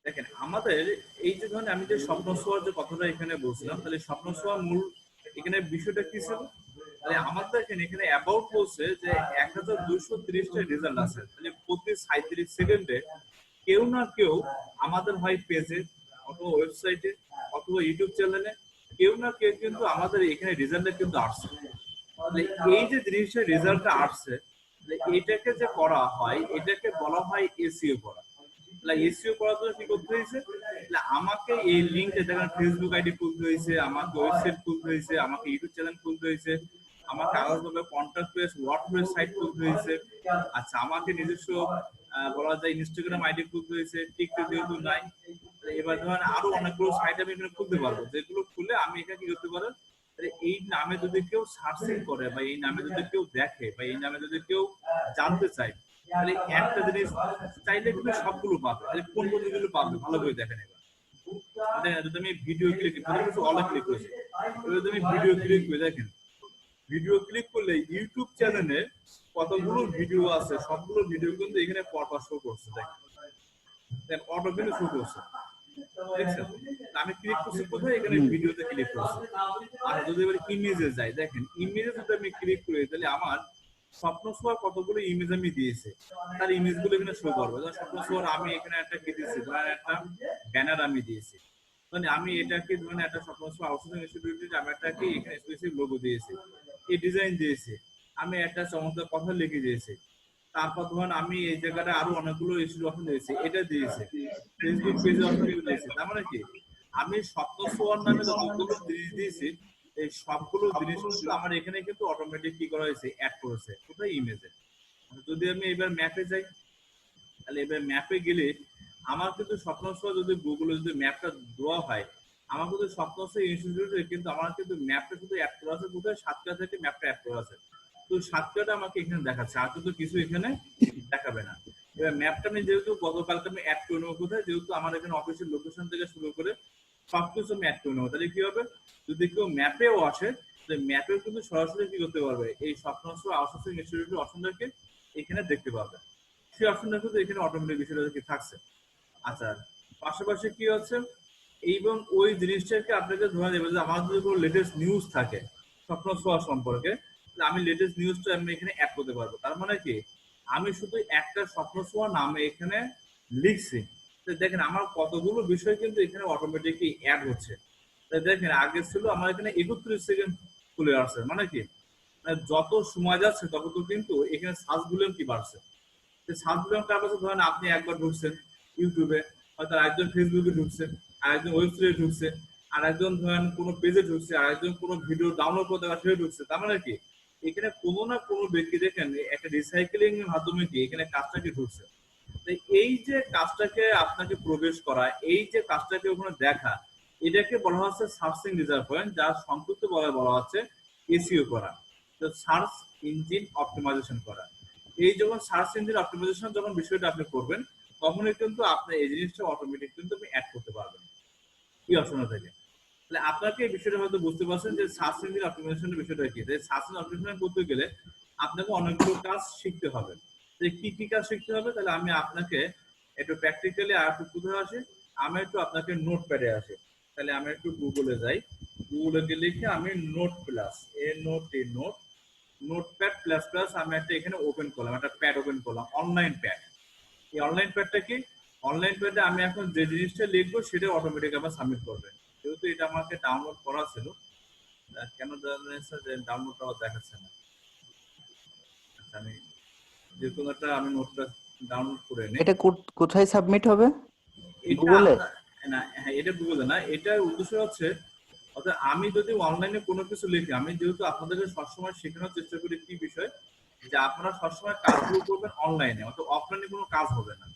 দেখেন আমাদের এই যে ধরেন আমি যে স্বপ্ন ছোঁয়ার যে কথাটা এখানে বলছিলাম, তাহলে স্বপ্ন ছোঁয়ার মূল এখানে বিষয়টা কি ছিল? তাহলে আমাদের এখানে অ্যাবাউট বলছে যে 1230টা রেজাল্ট আছে, তাহলে প্রতি 37 সেকেন্ডে কেউ না কেউ আমাদের হয় পেজে অথবা ওয়েবসাইটে অথবা ইউটিউব চ্যানেলে কেউ না কেউ কিন্তু আমাদের এখানে রেজাল্টে কিন্তু আসছে। তাহলে এই যে জিনিসটা রেজাল্টটা আসছে, এটাকে যে করা হয় এটাকে বলা হয় এসইও করা। এসইও করার জন্য কি করতে হয়েছে? আমাকে এই লিঙ্কে দেখেন ফেসবুক আইডি খুলতে হয়েছে, আমাকে ওয়েবসাইট খুলতে হয়েছে, আমাকে ইউটিউব চ্যানেল খুলতে হয়েছে, আমাকে আলাদাভাবে কন্ট্যাক্ট পেজ ওয়ার্ডপ্রেস সাইট খুলতে হয়েছে। আচ্ছা, আমাকে নিজস্ব বলা যায় ইনস্টাগ্রাম আইডি খুলতে হয়েছে, টিকটক যেহেতু নাই। এবার ধরেন আরো অনেকগুলো সাইট আমি এখানে খুলতে পারবো, যেগুলো খুলে আমি এখানে কি করতে পারবো? এই নামে যদি কেউ সার্চিং করে বা এই নামে যদি কেউ দেখে বা এই নামে যদি কেউ জানতে চায়, তাহলে একটা জিনিস চাইলে কিন্তু সবগুলো পাবে। তাহলে কোন কোন জিনিসগুলো পাবে ভালো করে দেখেন। এবার যদি আমি ভিডিও ক্লিক অনেক ক্লিক করেছি, এবার যদি আমি ভিডিও ক্লিক করে দেখেন, ভিডিও ক্লিক করলে ইউটিউব চ্যানেলে কতগুলো ভিডিও আছে সবগুলো ভিডিও কিন্তু এখানে পরপর শো করছে। দেখেন অটো কিন্তু শো করছে, দেখছেন? আমি ক্লিক করছি কোথায়? এখানে ভিডিওতে ক্লিক করছি। আর যদি এবার ইমেজে যাই, দেখেন ইমেজে যদি আমি ক্লিক করি তাহলে আমার স্বপ্ন ছোঁয়ার কতগুলো ইমেজ আমি দিয়েছি তার ইমেজ গুলো এখানে শো করবো। স্বপ্ন ছোঁয়ার আমি এখানে একটা কি দিয়েছি, ধরেন একটা ব্যানার আমি দিয়েছি, মানে আমি এটাকে ধরেন একটা স্বপ্ন ছোঁয়া আউটসোর্সিং ইনস্টিটিউটে আমি একটা কি এখানে স্পেসিফিক লোগো দিয়েছি, এই ডিজাইন দিয়েছি, আমি একটা চমৎকার কথা লিখে দিয়েছি। তারপর ধরেন আমি এই জায়গাটা আরো অনেকগুলো ইস্যু অপশন দিয়েছি, এটা দিয়েছি, ফেসবুক পেজে অপশন দিয়েছি। তার মানে কি আমি স্বপ্ন ছোঁয়ার নামে যতগুলো জিনিস দিয়েছি এই সবগুলো জিনিস কিন্তু আমার এখানে কিন্তু অটোমেটিক কি করা হয়েছে, অ্যাড করেছে কোথায়? ইমেজে। যদি আমি এবার ম্যাপে যাই, তাহলে এবার ম্যাপে গেলে আমার কিন্তু স্বপ্ন ছোঁয়া যদি গুগলে যদি ম্যাপটা দেওয়া হয়, আমার কিন্তু স্বপ্ন ছোঁয়া ইনস্টিটিউটে কিন্তু আমার কিন্তু ম্যাপটা শুধু অ্যাড করা আছে কোথায়? সাতক্ষীরা থেকে ম্যাপটা অ্যাড করা আছে। তো সাতক্ষীরাটা আমাকে এখানে দেখাচ্ছে, আর কিন্তু কিছু এখানে দেখাবে না। এবার ম্যাপটা আমি যেহেতু গতকালকে আমি অ্যাড করে নেবো কোথায়, যেহেতু আমার এখানে অফিসের লোকেশন থেকে শুরু করে সবকিছু আমি অ্যাড করে নেবো, তাহলে কি হবে? যদি কেউ ম্যাপেও আসে, ম্যাপেও কিন্তু সরাসরি কি করতে পারবে, এই স্বপ্ন ছোঁয়া আউটসোর্সিং ইনস্টিটিউটের অপশনটাকে এখানে দেখতে পাবে। সেই অপশনটা কিন্তু এখানে অটোমেটিক বিষয়টা কি থাকছে। আচ্ছা, পাশাপাশি কি হচ্ছে, এবং ওই জিনিসটাকে আপনাকে ধরে দেবে যে আমার যদি কোনো লেটেস্ট নিউজ থাকে স্বপ্ন ছোঁয়া সম্পর্কে, আমি লেটেস্ট নিউজটা আমি এখানে অ্যাড করতে পারবো। তার মানে কি আমি শুধু একটা স্বপ্ন ছোঁয়া নামে এখানে লিখছি, দেখেন আমার কতগুলো বিষয় কিন্তু এখানে অটোমেটিকলি অ্যাড হচ্ছে। দেখেন আগে ছিল আমার এখানে 31 সেকেন্ড খুলে আসছে, মানে কি মানে যত সময় যাচ্ছে তত তো কিন্তু এখানে সার্চ ভলিউম কি বাড়ছে। সার্চ ভলিউমটা আপনার ধরেন আপনি একবার ঢুকছেন ইউটিউবে, হয়তো আরেকজন ফেসবুকে ঢুকছে, আরেকজন ওয়েবসাইটে ঢুকছে, আর একজন ধরেন কোনো পেজে ঢুকছে, আর একজন কোনো ভিডিও ডাউনলোড করতে সেটা ঢুকছে। তার মানে কি এখানে কোনো না কোনো ব্যক্তি দেখেন একটা রিসাইকেলিং এর মাধ্যমে কি এখানে কাজটাকে ঢুকছে। এই যে কাজটাকে আপনাকে প্রবেশ করা, এই যে কাজটাকে ওখানে দেখা, এটাকে বলা হচ্ছে সার্চিং রিজার্ভ পয়েন্ট, যার সংক্ষিপ্ত বলা হচ্ছে এসইও করা, তো সার্চ ইঞ্জিন অপটিমাইজেশন করা। এই যখন সার্চ ইঞ্জিন অপটিমাইজেশন যখন বিষয়টা আপনি করবেন, তখনই কিন্তু আপনি এই জিনিসটা অটোমেটিক কিন্তু আপনি অ্যাড করতে পারবেন এই অপশন থেকে। তাহলে আপনাকে এই বিষয়টা হয়তো বুঝতে পারছেন যে সার্চ ইঞ্জিন অপটিমাইজেশনের বিষয়টা কি। সার্চ ইঞ্জিন অপটিমাইজেশন করতে গেলে আপনাকে অনেকগুলো কাজ শিখতে হবে। কি কি কাজ শিখতে হবে? তাহলে আমি আপনাকে একটু প্র্যাকটিক্যালি আর একটু কোথায় আসি, আমি একটু আপনাকে নোটপ্যাডে আসি। তাহলে আমি একটু গুগলে যাই, গুগলে গিয়ে লিখে আমি note plus notepad plus plus আমি একটা এখানে ওপেন করলাম, একটা প্যাড ওপেন করলাম, অনলাইন প্যাড। এই অনলাইন প্যাডটা কি? অনলাইন প্যাডে আমি এখন যে জিনিসটা লিখবো সেটা অটোমেটিক আমার সাবমিট করবে। যেহেতু এটা আমাকে ডাউনলোড করা ছিল, কেন জানেন যে ডাউনলোডটা দেখাচ্ছে না। আমি যে কোনো একটা আমি নোটটা ডাউনলোড করে নিই। এটা কোথায় সাবমিট হবে? গুগলে না, হ্যাঁ এটা গুগলে না, এটার উদ্দেশ্য হচ্ছে অর্থাৎ আমি যদি অনলাইনে কোনো কিছু লিখি, আমি যেহেতু আপনাদেরকে সবসময় শেখানোর চেষ্টা করি কি বিষয়, যে আপনারা সবসময় কাজগুলো করবেন অনলাইনে, অর্থাৎ অফলাইনে কোনো কাজ হবে না।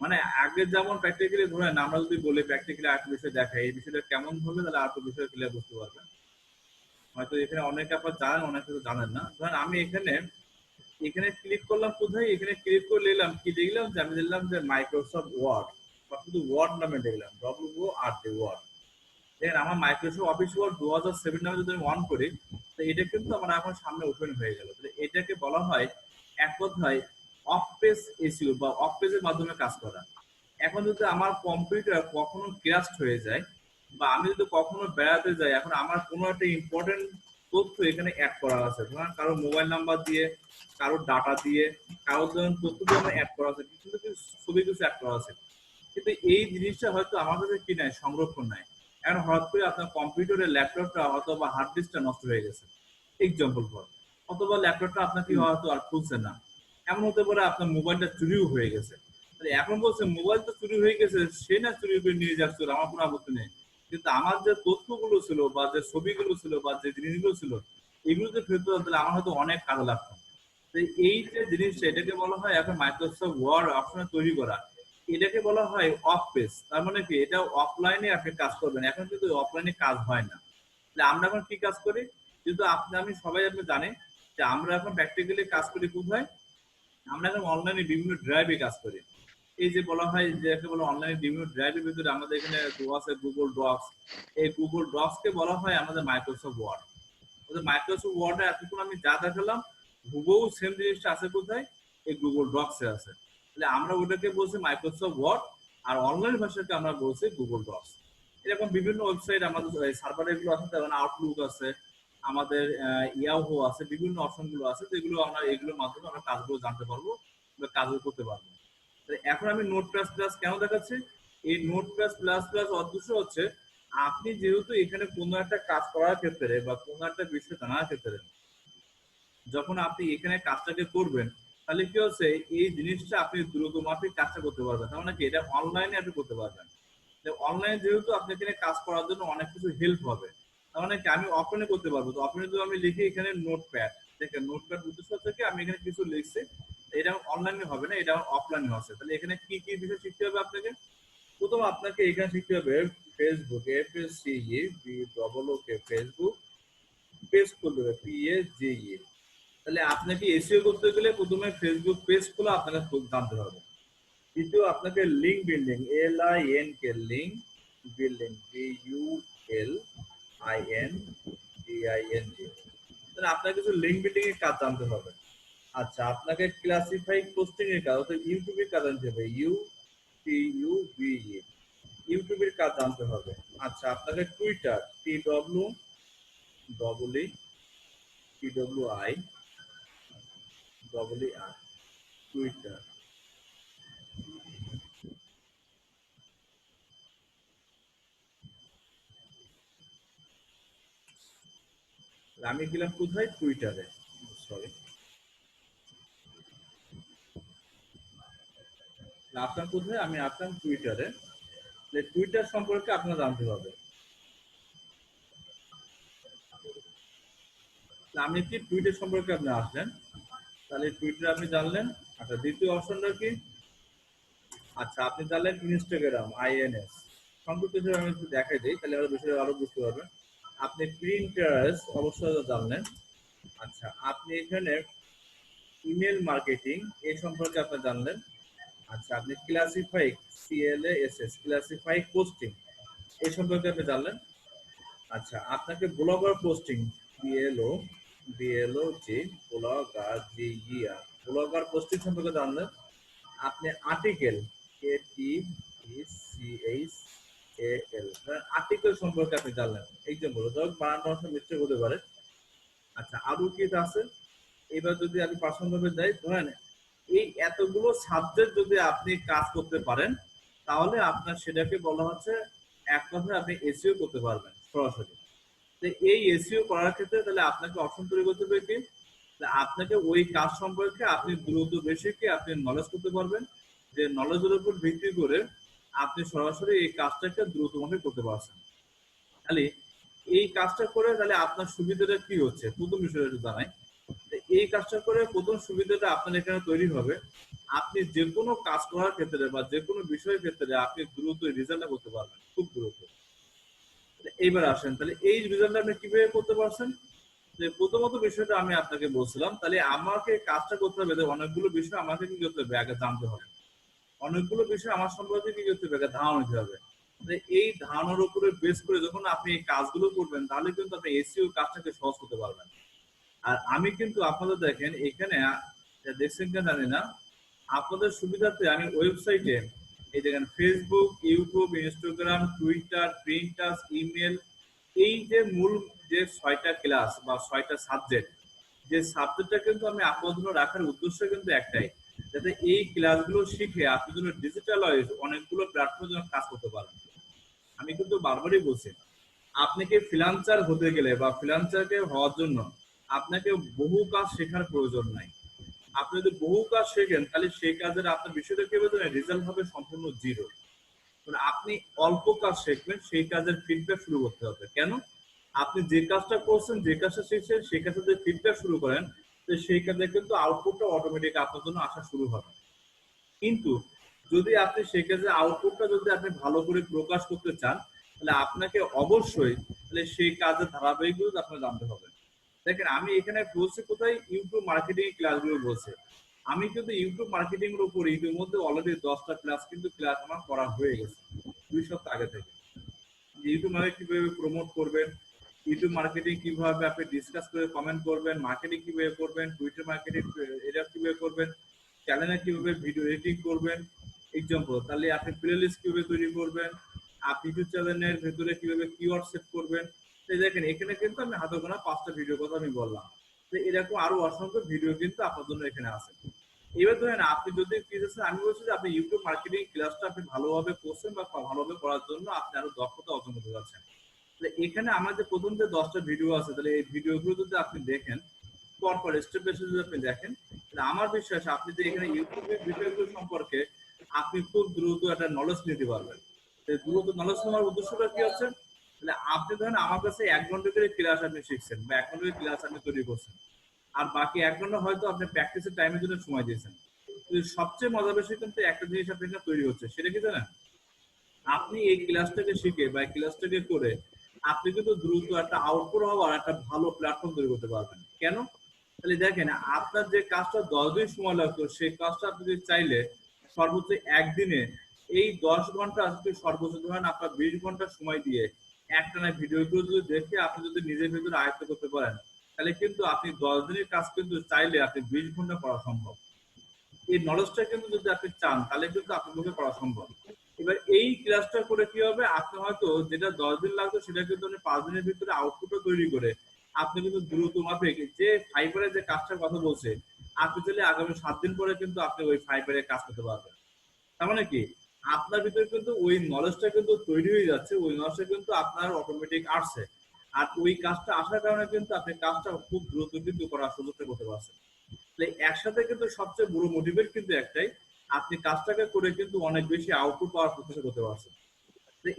মানে আগে যেমন প্র্যাকটিক্যালি ধরেন আমরা যদি বলি প্র্যাকটিক্যালি আরেকটা বিষয় দেখাই, এই বিষয়টা কেমন হবে তাহলে আরেকটা বিষয় ক্লিয়ার বুঝতে পারবেন। হয়তো এখানে অনেকে আপনারা জানেন, অনেকে জানেন না। ধরেন আমি এখানে ক্লিক করলাম কোথায়, এখানে ক্লিক করে নিলাম কি লিখলাম, যে আমি লিখলাম যে মাইক্রোসফট ওয়ার্ড, বা শুধু ওয়ার্ড নামে লিখলাম WORD ওয়ার্ড। দেখেন আমার মাইক্রোসফট অফিস ওয়ার্ড 2007 নামে যদি আমি অন করি, তো এটা কিন্তু আমার এখন সামনে ওপেন হয়ে গেল। তাহলে এটাকে বলা হয় এক কথায় অফ পেজ এসইও বা অফ পেজের মাধ্যমে কাজ করা। এখন যদি আমার কম্পিউটার কখনো ক্র্যাশ হয়ে যায় বা আমি যদি কখনো বেড়াতে যাই, এখন আমার কোনো একটা ইম্পর্টেন্ট তথ্য এখানে অ্যাড করা আছে, ধরেন কারো মোবাইল নাম্বার দিয়ে, কারো ডাটা দিয়ে, কারো ধরেন তথ্য দিয়ে আমার অ্যাড করা আছে, কিন্তু কিছু ছবি কিছু অ্যাড করা আছে, কিন্তু এই জিনিসটা হয়তো আমার কাছে কি নাই, সংরক্ষণ নাই। এখন হঠাৎ করে আপনার কম্পিউটারের ল্যাপটপটা অথবা হার্ড ডিস্কটা নষ্ট হয়ে গেছে, এক্সাম্পল ফর, অথবা ল্যাপটপটা আপনার কি হয়তো আর খুলছে না, এমন হতে পারে আপনার মোবাইলটা চুরিও হয়ে গেছে। তাহলে এখন বলছে মোবাইল তো চুরি হয়ে গেছে, সে না চুরি করে নিয়ে যাচ্ছে, আমার কোনো আপত্তি নেই, কিন্তু আমার যে তথ্যগুলো ছিল বা যে ছবিগুলো ছিল বা যে জিনিসগুলো ছিল এগুলো যে ফেরত দিতে আমার হয়তো অনেক কাজে লাগতো। তো এই যে জিনিসটা, এটাকে বলা হয় এখন মাইক্রোসফট ওয়ার্ড অপশনে তৈরি করা, এটাকে বলা হয় অফ পেজ। তার মানে কি, এটা অফলাইনে আপনি কাজ করবেন, এখন কিন্তু অফলাইনে কাজ হয় না। তাহলে আমরা এখন কি কাজ করি, কিন্তু আপনি আমি সবাই আপনি জানেন যে আমরা এখন প্র্যাকটিক্যালি কাজ করি কোথায়, আমরা এখন অনলাইনে বিভিন্ন ড্রাইভে কাজ করি। এই যে বলা হয় যে বলে অনলাইনে বিভিন্ন ড্রাইভের ভিতরে আমাদের এখানে আছে গুগল ডক্স, এই গুগল ডক্স কে বলা হয় আমাদের মাইক্রোসফট ওয়ার্ড। মাইক্রোসফট ওয়ার্ডে এতক্ষণ আমি যা দেখালাম হুবহু সেম জিনিসটা আছে কোথায়, এই গুগল ডক্সে আছে। তাহলে আমরা ওটাকে বলছি মাইক্রোসফট ওয়ার্ড, আর অনলাইন ভাষাকে আমরা বলছি গুগল ডক্স। এরকম বিভিন্ন ওয়েবসাইট আমাদের সার্ভারে এগুলো আছে, যেমন আউটলুক আছে, আমাদের ইয়াহু আছে, বিভিন্ন অপশন গুলো আছে, যেগুলো আমরা এগুলোর মাধ্যমে আমরা কাজগুলো জানতে পারবো বা কাজগুলো করতে পারবো। এখন আমি নোট প্লাস প্লাস কেন দেখাচ্ছি, এই নোট প্লাস প্লাস প্লাস উদ্দেশ্য হচ্ছে আপনি যেহেতু এখানে কোনো একটা কাজ করার ক্ষেত্রে বা কোনো একটা বিষয় জানার ক্ষেত্রে যখন আপনি এখানে কাজটাকে করবেন, তাহলে কি হচ্ছে এই জিনিসটা আপনি দ্রুত মাফিক কাজটা করতে পারবেন, তার মানে কি এটা অনলাইনে আপনি করতে পারবেন। অনলাইনে যেহেতু আপনি এখানে কাজ করার জন্য অনেক কিছু হেল্প হবে, তার মানে কি আমি অফলাইনে করতে পারবো। তো অফলাইনে যদি আমি লিখি এখানে নোটপ্যাড, দেখেন নোটপ্যাড উদ্দেশ্য হচ্ছে কি আমি এখানে কিছু লিখছি, এটা অনলাইনে হবে না, এটা অফলাইনে হচ্ছে। তাহলে এখানে কি কি বিষয় শিখতে হবে আপনাকে, প্রথম আপনাকে এখানে শিখতে হবে ফেসবুক, FACE ফেসবুক পেজ খুলতে হবে, PAGE। তাহলে আপনাকে এসইও করতে গেলে প্রথমে ফেসবুক পেজ খোলা আপনাকে জানতে হবে। দ্বিতীয় আপনাকে link building, LINK link building, BULLING, তাহলে আপনাকে কিছু লিঙ্ক বিল্ডিং এর কাজ জানতে হবে। আচ্ছা, আপনাকে ক্লাসিফাই পোস্টিং এর কাজ অর্থাৎ ইউটিউবের কাজ জানতে হবে, UTUBE, ইউটিউবের কাজ জানতে হবে। আচ্ছা, আপনাকে টুইটার, TWI, টুইটার। আমি গেলাম কোথায়, টুইটারে, সরি, আপনার কোথায়, আমি আসলাম টুইটারে। টুইটার সম্পর্কে আপনার জানতে হবে। আমি কি টুইটার সম্পর্কে আপনি আসলেন, তাহলে টুইটার আপনি জানলেন। আচ্ছা, দ্বিতীয় অপশনটা কি, আচ্ছা আপনি জানলেন ইনস্টাগ্রাম, INS। সংক্ষিপ্ত হিসেবে আমি একটু দেখাই দিই, তাহলে আরো বিষয়ে আরো বুঝতে পারবেন। আপনি প্রিন্টারেস্ট অবশ্যই জানলেন। আচ্ছা, আপনি এখানে ইমেল মার্কেটিং এই সম্পর্কে আপনি জানলেন। আচ্ছা, আপনি ক্লাসিফাই, CLASS ক্লাসিফাই পোস্টিং এই সম্পর্কে আপনি জানলেন। আচ্ছা, আপনাকে blogger posting, BLOG blogger, blogger posting সম্পর্কে জানলেন। আপনি আর্টিকেল, ATECHAL আর্টিকেল সম্পর্কে আপনি জানলেন। এক্সাম্পল ধরুন বানানোর মিস্টেক হতে পারে। আচ্ছা, আরো কি আছে, এবার যদি আমি পার্সোনালি যাই, ধরেন এই এতগুলো সাবজেক্ট যদি আপনি কাজ করতে পারেন, তাহলে আপনার সেটাকে বলা হচ্ছে এক কথায় আপনি এসইও করতে পারবেন সরাসরি। তো এই এসইও করার ক্ষেত্রে তাহলে আপনাকে অপশন তৈরি করতে হবে কি, আপনাকে ওই কাজ সম্পর্কে আপনি দ্রুত বেশি কি আপনি নলেজ করতে পারবেন, যে নলেজের উপর ভিত্তি করে আপনি সরাসরি এই কাজটাকে দ্রুতভাবে করতে পারছেন। তাহলে এই কাজটা করে তাহলে আপনার সুবিধাটা কি হচ্ছে, প্রথম বিষয়টা একটু জানাই। এই কাজটা করে প্রথম সুবিধাটা আপনার এখানে তৈরি হবে, আপনি যে কোনো কাজ করার ক্ষেত্রে বা যে কোনো বিষয়ের ক্ষেত্রে আপনি দ্রুত রেজাল্টটা করতে পারবেন, খুব দ্রুত। এইবার আসেন, তাহলে এই রেজাল্টটা আপনি কিভাবে করতে পারছেন, যে প্রথমত বিষয়টা আমি আপনাকে বলছিলাম, তাহলে আমাকে কাজটা করতে হবে, অনেকগুলো বিষয় আমাকে কি করতে হবে, আগে জানতে হবে, অনেকগুলো বিষয় আমার সম্পর্কে কি করতে হবে, আগে ধারণা নিতে হবে। এই ধারণার উপরে বেস করে যখন আপনি এই কাজগুলো করবেন, তাহলে কিন্তু আপনি এসইও কাজটাকে সহজ করতে পারবেন। আর আমি কিন্তু আপনাদের দেখেন এখানে দেখছেন কেন জানি না, আপনাদের সুবিধার্থে আমি ওয়েবসাইটে এই দেখেন Facebook, YouTube, Instagram, Twitter, Pinterest, email, এই যে মূল যে 6টা ক্লাস বা 6টা সাবজেক্ট, যে সাবজেক্টটা কিন্তু আমি আপনার জন্য রাখার উদ্দেশ্য কিন্তু একটাই, যাতে এই ক্লাসগুলো শিখে আপনার জন্য ডিজিটালাইজ অনেকগুলো প্ল্যাটফর্মে যেন কাজ করতে পারেন। আমি কিন্তু বারবারই বলছি, আপনি কি ফ্রিল্যান্সার হতে গেলে বা ফ্রিল্যান্সারকে হওয়ার জন্য আপনাকে বহু কাজ শেখার প্রয়োজন নাই। আপনি যদি বহু কাজ শেখেন তাহলে সেই কাজের আপনার বিষয়টা কি হবে, রেজাল্ট হবে সম্পূর্ণ জিরো। আপনি অল্প কাজ শিখবেন, সেই কাজের ফিডব্যাক শুরু করতে হবে। কেন? আপনি যে কাজটা করছেন, যে কাজটা শিখছেন, সেই কাজে যদি ফিডব্যাক শুরু করেন, তো সেই কাজে কিন্তু আউটপুটটা অটোমেটিক আপনার জন্য আসা শুরু হবে। কিন্তু যদি আপনি সেই কাজে আউটপুটটা যদি আপনি ভালো করে প্রকাশ করতে চান, তাহলে আপনাকে অবশ্যই তাহলে সেই কাজের ধারাবাহিকতা আপনার জানতে হবে। দেখেন, আমি এখানে বলছি কোথায়, ইউটিউব মার্কেটিং ক্লাসগুলো বলছে। আমি কিন্তু ইউটিউব মার্কেটিং এর উপর ইতিমধ্যে অলরেডি 10টা ক্লাস কিন্তু ক্লাস আমার করা হয়ে গেছে 2 সপ্তাহ আগে থেকে। ইউটিউব মার্কেটিং কিভাবে প্রমোট করবেন, ইউটিউব মার্কেটিং কিভাবে আপনি ডিসকাস করে কমেন্ট করবেন, মার্কেটিং কিভাবে করবেন, টুইটার মার্কেটিং এটা কিভাবে করবেন, চ্যানেলে কিভাবে ভিডিও এডিটিং করবেন, এক্সাম্পল তাহলে আপনি প্লে লিস্ট কিভাবে তৈরি করবেন, আপনি ইউটিউব চ্যানেলের ভেতরে কিভাবে কিওয়ার্ড সেট করবেন। তো দেখেন এখানে কিন্তু আমি হাতে গোনা 5টা ভিডিও কথা আমি বললাম। তো এরকম আরো অসংখ্য ভিডিও কিন্তু আপনার জন্য এখানে আছে। এবার ধরেন আপনি যদি আমি বলছি যে আপনি ইউটিউব মার্কেটিং ক্লাসটা আপনি ভালোভাবে করছেন বা ভালোভাবে করার জন্য আপনি আরো দক্ষতা অর্জন করতে পারছেন। তাহলে এখানে আমাদের প্রথম যে 10টা ভিডিও আছে, তাহলে এই ভিডিওগুলো যদি আপনি দেখেন, পরপর স্টেপ বাই স্টেপ যদি আপনি দেখেন, তাহলে আমার বিশ্বাস আপনি যে এখানে ইউটিউবের বিষয়গুলো সম্পর্কে আপনি খুব দ্রুত একটা নলেজ নিতে পারবেন। দ্রুত নলেজ নেওয়ার উদ্দেশ্যটা কি হচ্ছে, তাহলে আপনি ধরেন আমার কাছে 1 ঘন্টা করে ক্লাস আপনি শিখছেন বা 1 ঘন্টা করে ক্লাস আপনি তৈরি করছেন, আর বাকি 1 ঘন্টা হয়তো আপনি প্র্যাকটিসের টাইমের জন্য সময় দিয়েছেন। সবচেয়ে মজার বিষয় কিন্তু একটা জিনিস আপনি এখানে তৈরি হচ্ছে, সেটা কি জানেন? আপনি এই ক্লাসটাকে শিখে বা ক্লাসটাকে করে আপনি কিন্তু দ্রুত একটা আউটপুট হওয়ার একটা ভালো প্ল্যাটফর্ম তৈরি করতে পারবেন। কেন? তাহলে দেখেন, আপনার যে কাজটা 10 দিন সময় লাগতো, সেই কাজটা আপনি যদি চাইলে সর্বোচ্চ একদিনে এই 10 ঘন্টা আজকে সর্বোচ্চ ধরেন আপনার 20 ঘন্টা সময় দিয়ে একটানা ভিডিওগুলো যদি দেখে আপনি যদি নিজের ভিতরে আয়ত্ত করতে পারেন, তাহলে কিন্তু আপনি 10 দিনের কাজ কিন্তু চাইলে আপনি 20 ঘন্টা করা সম্ভব। এই নলেজটা কিন্তু যদি আপনি চান তাহলে কিন্তু আপনার পক্ষে করা সম্ভব। এবার এই ক্লাসটা করে কি হবে, আপনি হয়তো যেটা 10 দিন লাগতো সেটা কিন্তু আপনি 5 দিনের ভিতরে আউটপুটটা তৈরি করে আপনি কিন্তু দ্রুত মাফিক যে ফাইবারের যে কাজটার কথা বলছে, আপনি চাইলে আগামী 7 দিন পরে কিন্তু আপনি ওই ফাইবারে কাজ করতে পারবেন। তার মানে কি, আপনার ভিতরে কিন্তু ওই নলেজটা কিন্তু তৈরি হয়ে যাচ্ছে, ওই নলেজটা কিন্তু আপনার অটোমেটিক আসছে। আর ওই কাজটা আসার কারণে কিন্তু আপনি কাজটা খুব দ্রুত কিন্তু করার সুযোগটা করতে পারছেন। একসাথে কিন্তু সবচেয়ে বড় মোটিভেট কিন্তু একটাই, আপনি কাজটাকে করে কিন্তু অনেক বেশি আউটপুট পাওয়ার প্রচেষ্টা করতে পারছেন।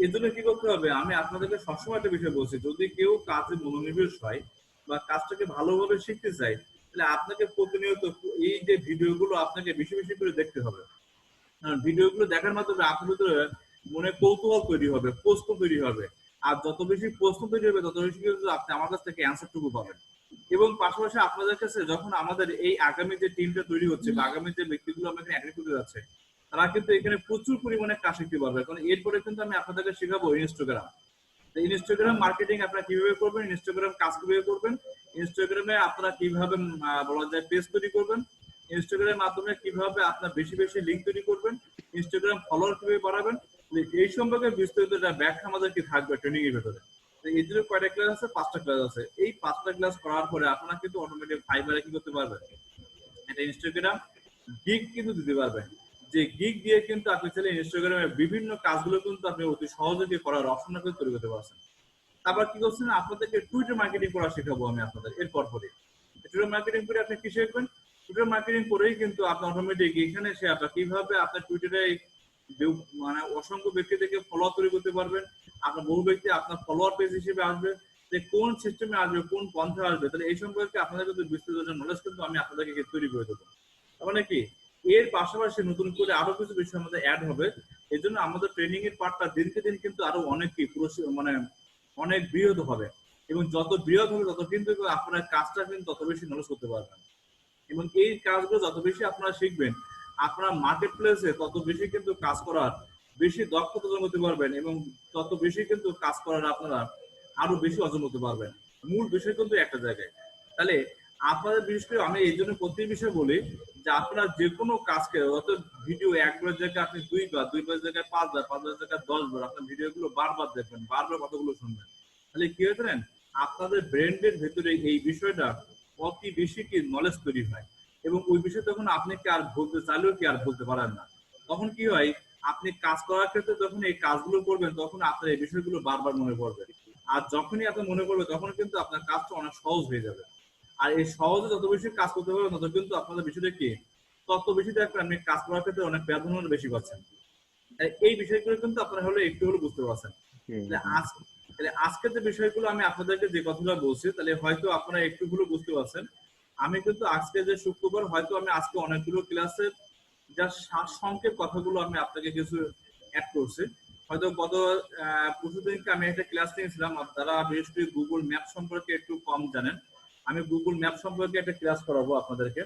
এর জন্য কি করতে হবে, আমি আপনাদেরকে সবসময় একটা বিষয় বলছি, যদি কেউ কাজে মনোনিবেশ হয় বা কাজটাকে ভালোভাবে শিখতে চায়, তাহলে আপনাকে প্রতিনিয়ত এই যে ভিডিওগুলো আপনাকে বেশি বেশি করে দেখতে হবে। ভিডিওগুলো দেখার মাধ্যমে আপনার ভিতরে মনে কৌতূহল তৈরি হবে, প্রশ্ন তৈরি হবে। আর যত বেশি প্রশ্ন তৈরি হবে তত বেশি কিন্তু আপনি আমার কাছ থেকে অ্যান্সারটুকু পাবেন। এবং পাশাপাশি আপনাদের কাছে যখন আমাদের এই আগামী যে টিমটা তৈরি হচ্ছে বা আগামী যে ব্যক্তিগুলো আমরা এখানে অ্যাটেন্ড করতে যাচ্ছে, তারা কিন্তু এখানে প্রচুর পরিমাণে কাজ শিখতে পারবে। কারণ এরপরে কিন্তু আমি আপনাদেরকে শেখাবো ইনস্টাগ্রাম। ইনস্টাগ্রাম মার্কেটিং আপনারা কিভাবে করবেন, ইনস্টাগ্রাম কাজ কিভাবে করবেন, ইনস্টাগ্রামে আপনারা কিভাবে বলা যায় পেজ তৈরি করবেন, ইনস্টাগ্রামের মাধ্যমে কিভাবে আপনার বেশি বেশি লিঙ্ক তৈরি করবেন, ইনস্টাগ্রাম ফলোয়ার কিভাবে বাড়াবেন, এই সম্পর্কে বিস্তারিত ব্যাখ্যা আমাদের কি থাকবে ট্রেনিং এর ভেতরে। এই জন্য কয়টা ক্লাস আছে, 5টা ক্লাস আছে। এই 5টা ক্লাস করার পরে আপনারা কিন্তু অটোমেটিক ফাইবারে কি করতে পারবেন, এটা ইনস্টাগ্রাম গিগ কিন্তু দিতে পারবেন। যে গিগ দিয়ে কিন্তু আপনি চাইলে ইনস্টাগ্রামের বিভিন্ন কাজগুলো কিন্তু আপনি অতি সহজে করার অপশনটা কিন্তু তৈরি করতে পারছেন। তারপর কি করছেন, আপনাদেরকে টুইটার মার্কেটিং করা শেখাবো আমি আপনাদের এরপর পরে। টুইটার মার্কেটিং করে আপনি কি শিখবেন, টুইটার মার্কেটিং করেই কিন্তু আপনি অটোমেটিক এখানে এসে আপনার কিভাবে আপনার টুইটারে মানে অসংখ্য ব্যক্তি থেকে ফলোয়ার তৈরি করতে পারবেন। আপনার বহু ব্যক্তি আপনার ফলোয়ার পেজ হিসেবে আসবে, যে কোন সিস্টেমে আসবে, কোন পন্থা আসবে, তাহলে এই সম্পর্কে আপনাদের কিন্তু বিস্তারিত নলেজ কিন্তু আমি আপনাদেরকে তৈরি করে দেবো। তার মানে কি, এর পাশাপাশি নতুন করে আরো কিছু বিষয় আমাদের অ্যাড হবে। এই জন্য আমাদের ট্রেনিং এর পার্টটা দিনকে দিন কিন্তু আরো অনেক কি মানে অনেক বৃহৎ হবে। এবং যত বৃহৎ হবে তত কিন্তু আপনার কাজটা কিন্তু তত বেশি নলেজ করতে পারবেন। এবং এই কাজগুলো যত বেশি আপনারা শিখবেন, আপনারা মার্কেট প্লেসে তত বেশি কিন্তু কাজ করার বেশি দক্ষতা অর্জন করতে পারবেন এবং তত বেশি কিন্তু কাজ করার আপনারা আরো বেশি অর্জন করতে পারবেন। মূল বিষয় কিন্তু একটা জায়গায়। তাহলে আপনাদের বিশেষ করে আমি এই জন্য প্রত্যেক বিষয়ে বলি যে যে আপনারা যে কোনো কাজকে অত ভিডিও একবার জায়গায় আপনি দুইবার জায়গায় পাঁচবার জায়গায় 10 বার আপনার ভিডিওগুলো বারবার দেখবেন, বারবার কথাগুলো শুনবেন, তাহলে কি হয়ে জানেন আপনাদের ব্রেনের ভেতরে এই বিষয়টা অতি বেশি কি নলেজ তৈরি হয়, এবং ওই বিষয়ে তখন আপনি কি আর বলতে চাইলেও কি আর বলতে পারেন না। তখন কি হয়, আপনি কাজ করার ক্ষেত্রে যখন এই কাজগুলো করবেন তখন আপনার এই বিষয়গুলো বারবার মনে পড়বে, আর যখনই আপনি মনে করবে তখন কিন্তু আপনার কাজটা অনেক সহজ হয়ে যাবে। আর এই সহজে যত বেশি কাজ করতে পারবেন তত কিন্তু আপনাদের বিষয়টা কি, তত বেশি দেখবেন আপনি কাজ করার ক্ষেত্রে অনেক ব্যবধান বেশি পাচ্ছেন। এই বিষয়গুলো কিন্তু আপনারা হলে একটু হলে বুঝতে পারছেন। তাহলে আজকে যে বিষয়গুলো আমি আপনাদেরকে যে কথাগুলো বলছি, তাহলে হয়তো আপনারা একটু হলে বুঝতে পারছেন। আমি কিন্তু আজকে যে শুক্রবার, হয়তো আমি আজকে অনেকগুলো ক্লাসের যা সারসংক্ষেপ কথাগুলো আমি আপনাকে কিছু অ্যাড করছি। হয়তো গত পরশু দিনকে আমি একটা ক্লাস নিয়েছিলাম, আপনারা বিশেষ করে গুগল ম্যাপ সম্পর্কে একটু কম জানেন। আমি গুগল ম্যাপ সম্পর্কে একটা ক্লাস করাবো আপনাদেরকে।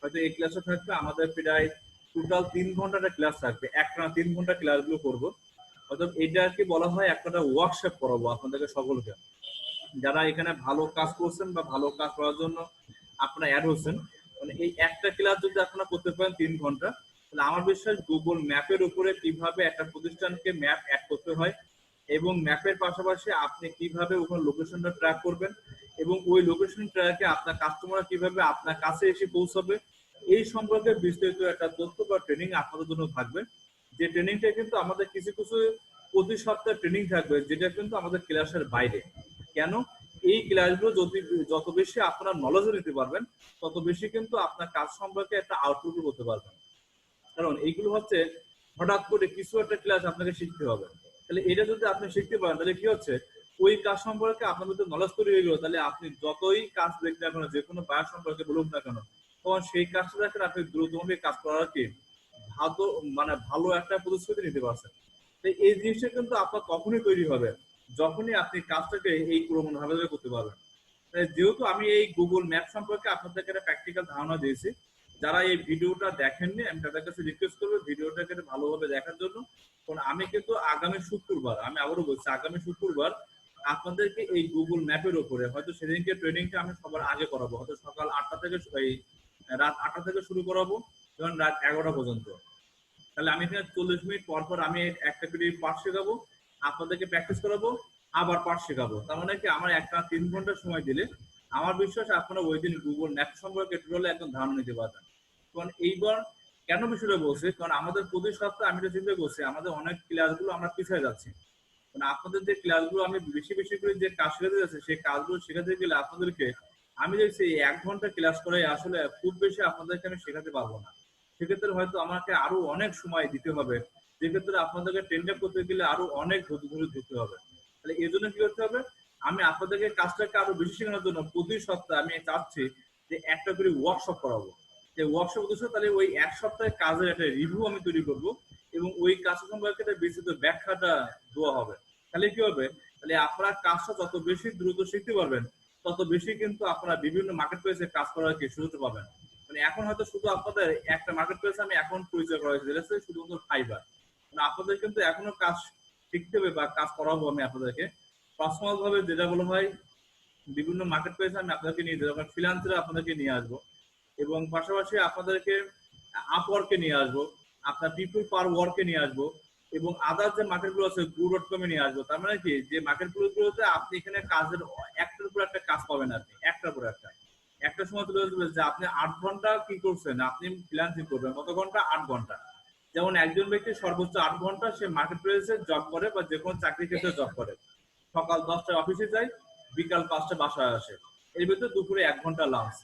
হয়তো এই ক্লাসে থাকবে আমাদের প্রায় টোটাল 3 ঘন্টা একটা ক্লাস থাকবে, একটানা 3 ঘন্টা ক্লাসগুলো করবো। হয়তো এটা আর কি বলা হয় একটা ওয়ার্কশপ করাবো আপনাদেরকে সকলকে, যারা এখানে ভালো কাজ করছেন বা ভালো কাজ করার জন্য আপনারা অ্যাড হচ্ছেন। মানে এই একটা ক্লাস যদি আপনারা করতে পারেন 3 ঘন্টা, তাহলে আমার বিশ্বাস গুগল ম্যাপের উপরে কিভাবে একটা প্রতিষ্ঠানকে ম্যাপ অ্যাড করতে হয়, এবং ম্যাপের পাশাপাশি আপনি কিভাবে ওখানে লোকেশনটা ট্র্যাক করবেন, এবং ওই লোকেশন ট্র্যাকে আপনার কাস্টমার কিভাবে আপনার কাছে এসে পৌঁছাবে, এই সম্পর্কে বিস্তারিত একটা তথ্য বা ট্রেনিং আপনাদের জন্য থাকবে। যে ট্রেনিংটা কিন্তু আমাদের কিছু কিছু প্রতি সপ্তাহে ট্রেনিং থাকবে, যেটা কিন্তু আমাদের ক্লাসের বাইরে। কেন? এই ক্লাসগুলো যত বেশি আপনারা নলেজ নিতে পারবেন, তত বেশি কিন্তু আপনার কাজ সম্পর্কে একটা আউটপুট করতে পারবেন। কারণ এইগুলো হচ্ছে হঠাৎ করে কিছু একটা ক্লাস আপনাকে শিখতে হবে, তাহলে এটা যদি আপনি শিখতে পারেন তাহলে কি হচ্ছে, ওই কাজ সম্পর্কে আপনার মধ্যে নলেজ তৈরি হয়ে গেল, তাহলে আপনি যতই কাজ দেখতে না কেন, যে কোনো বায়ার সম্পর্কে বলুন না কেন, তখন সেই কাজটা দেখেন আপনি দ্রুতভাবে কাজ করার কি ভালো, মানে ভালো একটা প্রতিশ্রুতি নিতে পারছেন। তো এই জিনিসটা কিন্তু আপনার তখনই তৈরি হবে যখনই আপনি কাজটাকে এই পুরোনো ভাবে করতে পারবেন। যেহেতু আমি এই গুগল ম্যাপ সম্পর্কে আপনাদেরকে একটা প্র্যাকটিক্যাল ধারণা দিয়েছি, যারা এই ভিডিওটা দেখেননি আমি তাদের কাছে রিকোয়েস্ট করবো ভিডিওটাকে ভালোভাবে দেখার জন্য। কারণ আমি কিন্তু আগামী শুক্রবার, আমি আবারও বলছি আগামী শুক্রবার আপনাদেরকে এই গুগল ম্যাপের উপরে, হয়তো সেদিনকে ট্রেনিংটা আমি সবার আগে করাবো, হয়তো সকাল 8টা থেকে রাত 8টা থেকে শুরু করাবো এবং রাত 11টা পর্যন্ত। তাহলে আমি এখানে 40 মিনিট পর পর আমি একটা করে পাঠ শেখাবো, আপনাদেরকে প্র্যাকটিস করাবো, আবার পাঠ শেখাবো। তার মানে কি আমার একটা 3 ঘন্টা সময় দিলে আমার বিশ্বাস আপনারা ওই দিন গুগল ম্যাপ সম্পর্কে টোটালি একদম ধারণা নিতে পারবেন। কারণ এইবার কেন বিষয়টা বলছি, কারণ আমাদের প্রতি সপ্তাহে আমি তো চিন্তা করছি আমাদের অনেক ক্লাসগুলো আমরা পিছিয়ে যাচ্ছি। মানে আপনাদের যে ক্লাসগুলো আমি বেশি বেশি করে যে কাজ শেখাতে যাচ্ছি, সেই কাজগুলো শেখাতে গেলে আপনাদেরকে আমি দেখছি 1 ঘন্টা ক্লাস করে আসলে খুব বেশি আপনাদেরকে আমি শেখাতে পারবো না। সেক্ষেত্রে হয়তো আমাকে আরো অনেক সময় দিতে হবে, যেক্ষেত্রে আপনাদেরকে ট্রেনটা করতে গেলে আরো অনেক ধৈর্য ধরে ধরতে হবে। তাহলে এই জন্য কি করতে হবে, আমি আপনাদেরকে কাজটাকে আরো বেশি শেখানোর জন্য প্রতি সপ্তাহে আমি চাচ্ছি যে একটা করে ওয়ার্কশপ করাবো। যে ওয়ার্কশপ উদ্দেশ্য, তাহলে ওই এক সপ্তাহে কাজের একটা রিভিউ আমি তৈরি করবো, এবং ওই কাজ সম্পর্কে একটা বিস্তৃত ব্যাখ্যাটা দেওয়া হবে। তাহলে কি হবে, তাহলে আপনারা কাজটা যত বেশি দ্রুত শিখতে পারবেন, তত বেশি কিন্তু আপনারা বিভিন্ন মার্কেট প্লেসে কাজ করার কি সুযোগ পাবেন। মানে এখন হয়তো শুধু আপনাদের একটা মার্কেট প্লেস আমি এখন পরিচয় করা হয়েছে, যেটা হচ্ছে শুধুমাত্র ফাইবার। মানে আপনাদের কিন্তু এখনো কাজ শিখতে হবে বা কাজ করাবো আমি আপনাদেরকে পার্সোনাল ভাবে, যেটা বলা হয় বিভিন্ন মার্কেট প্লেসে আমি আপনাদেরকে নিয়ে যাবো, ফ্রিল্যান্সারে আপনাদেরকে নিয়ে আসবো, এবং পাশাপাশি আপনাদেরকে আপওয়ার্কে নিয়ে আসবো, আপনার পিপল পার ওয়ার্কে নিয়ে আসবো, এবং আদার যে মার্কেটগুলো আছে গু.কমে নিয়ে আসবো। তার মানে কি, যে মার্কেটগুলোতে আপনি এখানে কাজের একটার উপর একটা কাজ পাবেন, আপনি একটার পর একটা একটা সময় তুলে ধরবে যে আপনি 8 ঘন্টা কি করছেন, আপনি ফ্রিল্যান্সিং করবেন কত ঘন্টা, 8 ঘন্টা। যেমন একজন ব্যক্তি সর্বোচ্চ 8 ঘন্টা সে মার্কেট প্লেসে জব করে বা যে কোনো চাকরি ক্ষেত্রে জব করে, সকাল 10টায় অফিসে যায়, বিকাল 5টা বাসায় আসে, এর ভিতরে দুপুরে 1 ঘন্টা লাঞ্চ।